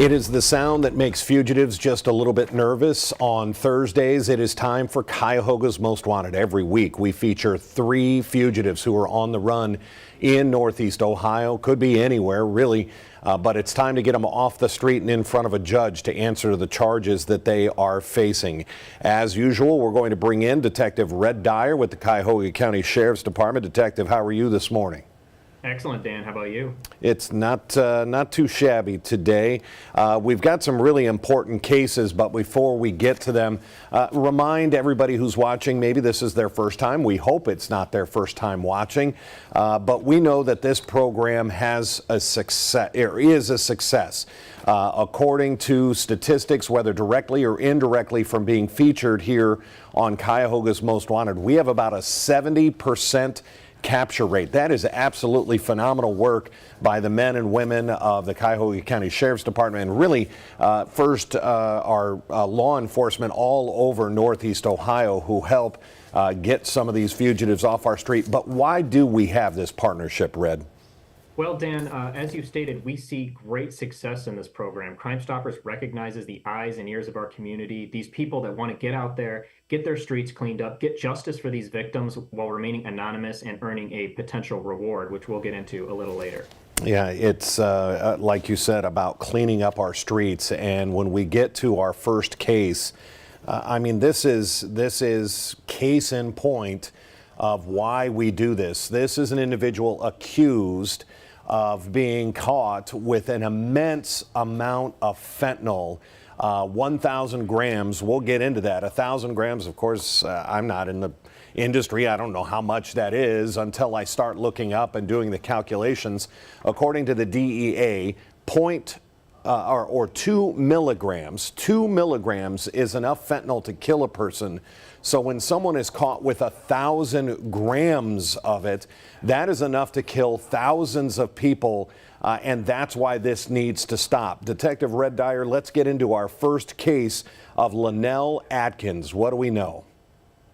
It is the sound that makes fugitives just a little bit nervous. On Thursdays, it is time for Cuyahoga's Most Wanted. Every week, we feature 3 fugitives who are on the run in Northeast Ohio. Could be anywhere, really, but it's time to get them off the street and in front of a judge to answer the charges that they are facing. As usual, we're going to bring in Detective Red Dyer with the Cuyahoga County Sheriff's Department. Detective, how are you this morning? Excellent, Dan. How about you? It's not too shabby today. We've got some really important cases, but before we get to them, remind everybody who's watching, maybe this is their first time. We hope it's not their first time watching, but we know that this program has a success, or is a success. According to statistics, whether directly or indirectly from being featured here on Cuyahoga's Most Wanted, we have about a 70% capture rate. That is absolutely phenomenal work by the men and women of the Cuyahoga County Sheriff's Department, and really our law enforcement all over Northeast Ohio who help get some of these fugitives off our street. But why do we have this partnership, Red? Well, Dan, as you stated, we see great success in this program. Crime Stoppers recognizes the eyes and ears of our community, these people that want to get out there, get their streets cleaned up, get justice for these victims while remaining anonymous and earning a potential reward, which we'll get into a little later. Yeah, it's like you said, about cleaning up our streets. And when we get to our first case, I mean, this is case in point of why we do this. This is an individual accused of being caught with an immense amount of fentanyl, 1,000 grams. We'll get into that. 1,000 grams, of course, I'm not in the industry. I don't know how much that is until I start looking up and doing the calculations. According to the DEA, 2 milligrams. 2 milligrams is enough fentanyl to kill a person. So when someone is caught with 1,000 grams of it, that is enough to kill thousands of people, and that's why this needs to stop. Detective Red Dyer, let's get into our first case of Lanell Atkins. What do we know?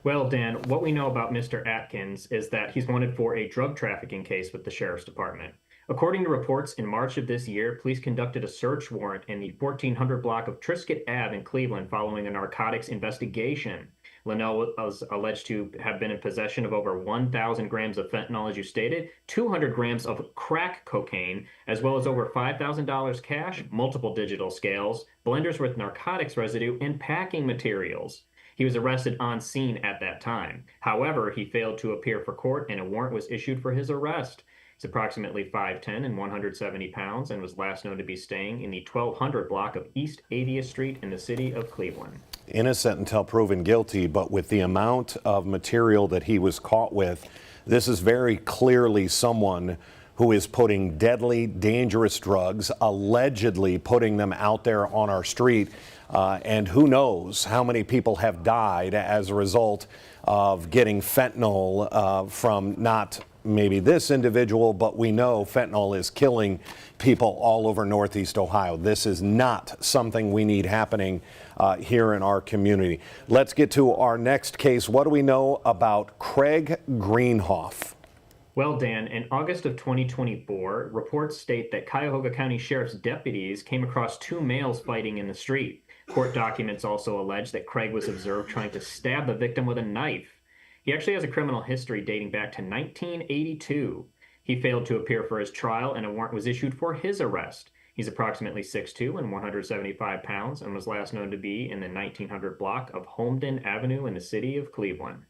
Well, Dan, what we know about Mr. Atkins is that he's wanted for a drug trafficking case with the Sheriff's Department. According to reports, in March of this year, police conducted a search warrant in the 1400 block of Triscuit Ave in Cleveland following a narcotics investigation. Lanell was alleged to have been in possession of over 1,000 grams of fentanyl, as you stated, 200 grams of crack cocaine, as well as over $5,000 cash, multiple digital scales, blenders with narcotics residue, and packing materials. He was arrested on scene at that time. However, he failed to appear for court, and a warrant was issued for his arrest. He's approximately 5'10" and 170 pounds and was last known to be staying in the 1200 block of East 80th Street in the city of Cleveland. Innocent until proven guilty, but with the amount of material that he was caught with, this is very clearly someone who is putting deadly, dangerous drugs, allegedly putting them out there on our street. And who knows how many people have died as a result of getting fentanyl from not maybe this individual, but we know fentanyl is killing people all over Northeast Ohio. This is not something we need happening here in our community. Let's get to our next case. What do we know about Craig Greenhoff? Well, Dan, in August of 2024, reports state that Cuyahoga County Sheriff's deputies came across 2 males fighting in the street. Court documents also allege that Craig was observed trying to stab the victim with a knife. He actually has a criminal history dating back to 1982. He failed to appear for his trial, and a warrant was issued for his arrest. He's approximately 6'2" and 175 pounds and was last known to be in the 1900 block of Holmden Avenue in the city of Cleveland.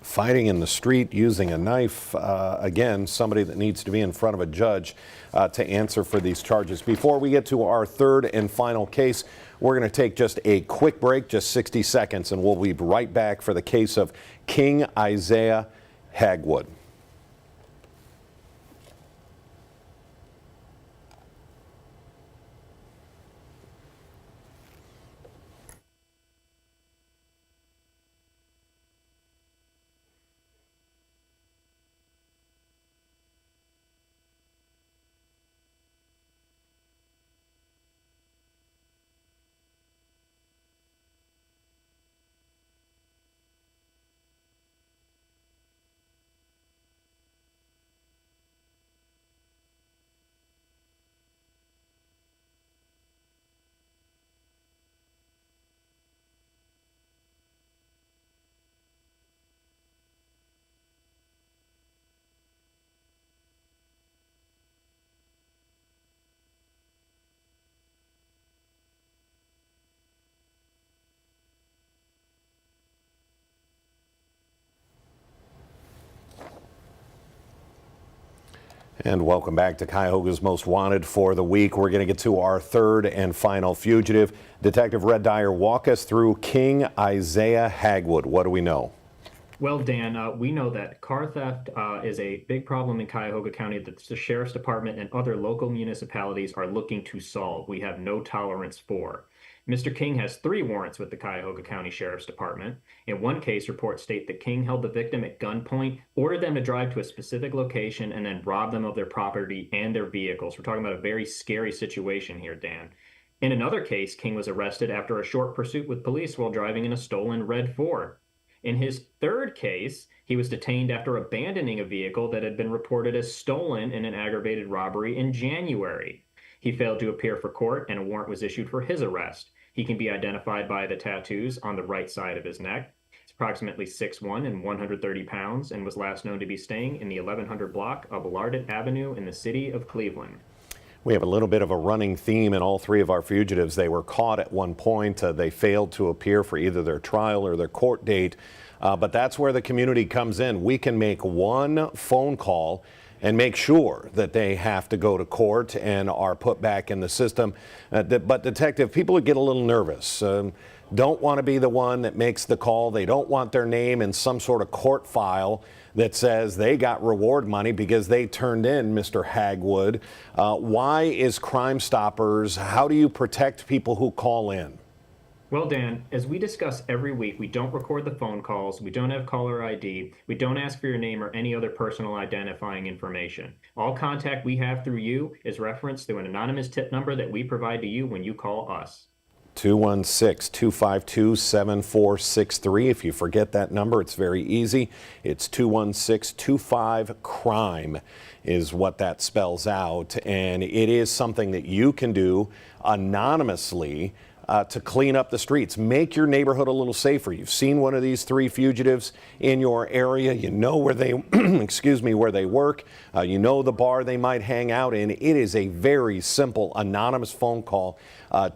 Fighting in the street using a knife, again, somebody that needs to be in front of a judge to answer for these charges. Before we get to our third and final case, we're going to take just a quick break, just 60 seconds, and we'll be right back for the case of King Isaiah Hagwood. And welcome back to Cuyahoga's Most Wanted for the week. We're going to get to our third and final fugitive. Detective Red Dyer, walk us through King Isaiah Hagwood. What do we know? Well, Dan, we know that car theft is a big problem in Cuyahoga County that the Sheriff's Department and other local municipalities are looking to solve. We have no tolerance for. Mr. King has 3 warrants with the Cuyahoga County Sheriff's Department. In one case, reports state that King held the victim at gunpoint, ordered them to drive to a specific location, and then robbed them of their property and their vehicles. We're talking about a very scary situation here, Dan. In another case, King was arrested after a short pursuit with police while driving in a stolen red Ford. In his third case, he was detained after abandoning a vehicle that had been reported as stolen in an aggravated robbery in January. He failed to appear for court, and a warrant was issued for his arrest. He can be identified by the tattoos on the right side of his neck. He's approximately 6'1" and 130 pounds, and was last known to be staying in the 1100 block of Lardett Avenue in the city of Cleveland. We have a little bit of a running theme in all 3 of our fugitives. They were caught at one point. They failed to appear for either their trial or their court date. But that's where the community comes in. We can make one phone call and make sure that they have to go to court and are put back in the system. But Detective, people get a little nervous. Don't want to be the one that makes the call. They don't want their name in some sort of court file that says they got reward money because they turned in Mr. Hagwood. Why is Crime Stoppers, how do you protect people who call in? Well, Dan, as we discuss every week, we don't record the phone calls, we don't have caller ID, we don't ask for your name or any other personal identifying information. All contact we have through you is referenced through an anonymous tip number that we provide to you when you call us. 216-252-7463. If you forget that number, it's very easy. It's 216-25-CRIME is what that spells out. And it is something that you can do anonymously to clean up the streets, make your neighborhood a little safer. You've seen one of these 3 fugitives in your area. You know where they, where they work. You know the bar they might hang out in. It is a very simple anonymous phone call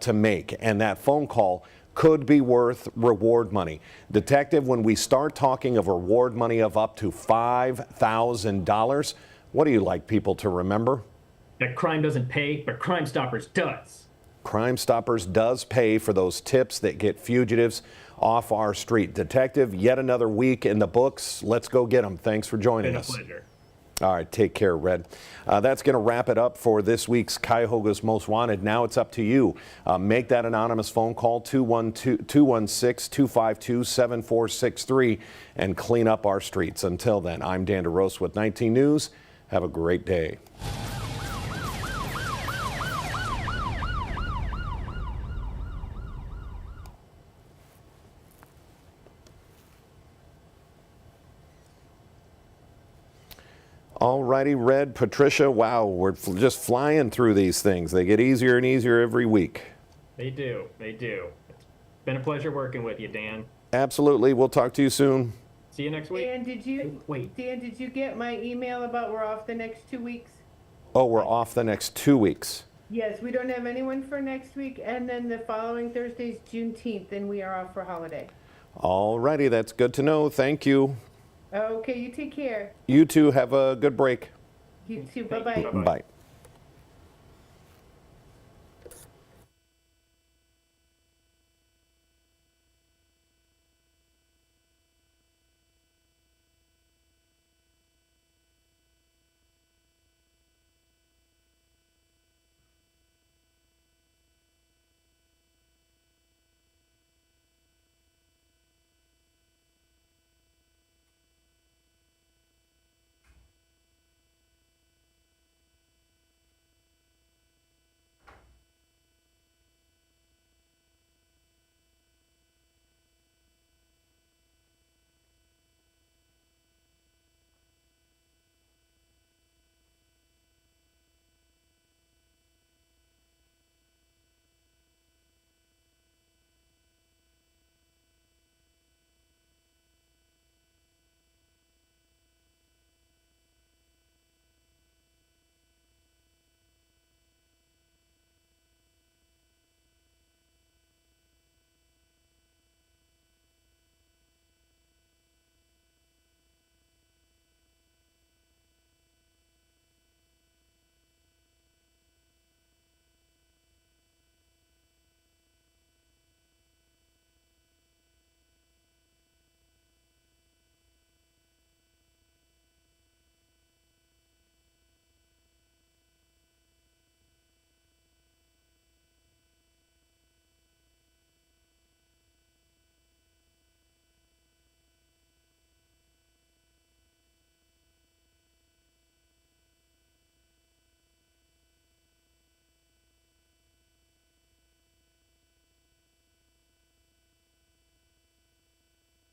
to make, and that phone call could be worth reward money. Detective, when we start talking of reward money of up to $5,000, what do you like people to remember? That crime doesn't pay, but Crime Stoppers does. Crime Stoppers does pay for those tips that get fugitives off our street. Detective, yet another week in the books. Let's go get them. Thanks for joining us. It's been a pleasure. All right, take care, Red. That's going to wrap it up for this week's Cuyahoga's Most Wanted. Now it's up to you. Make that anonymous phone call, 216-252-7463, and clean up our streets. Until then, I'm Dan DeRose with 19 News. Have a great day. All righty, Red, Patricia, wow, we're just flying through these things. They get easier and easier every week. They do. It's been a pleasure working with you, Dan. Absolutely. We'll talk to you soon. See you next week. Dan, did you get my email about we're off the next 2 weeks? Oh, we're off the next 2 weeks. Yes, we don't have anyone for next week, and then the following Thursday's Juneteenth, and we are off for holiday. All righty, that's good to know. Thank you. Okay, you take care. You too, have a good break. You too, bye-bye. Bye.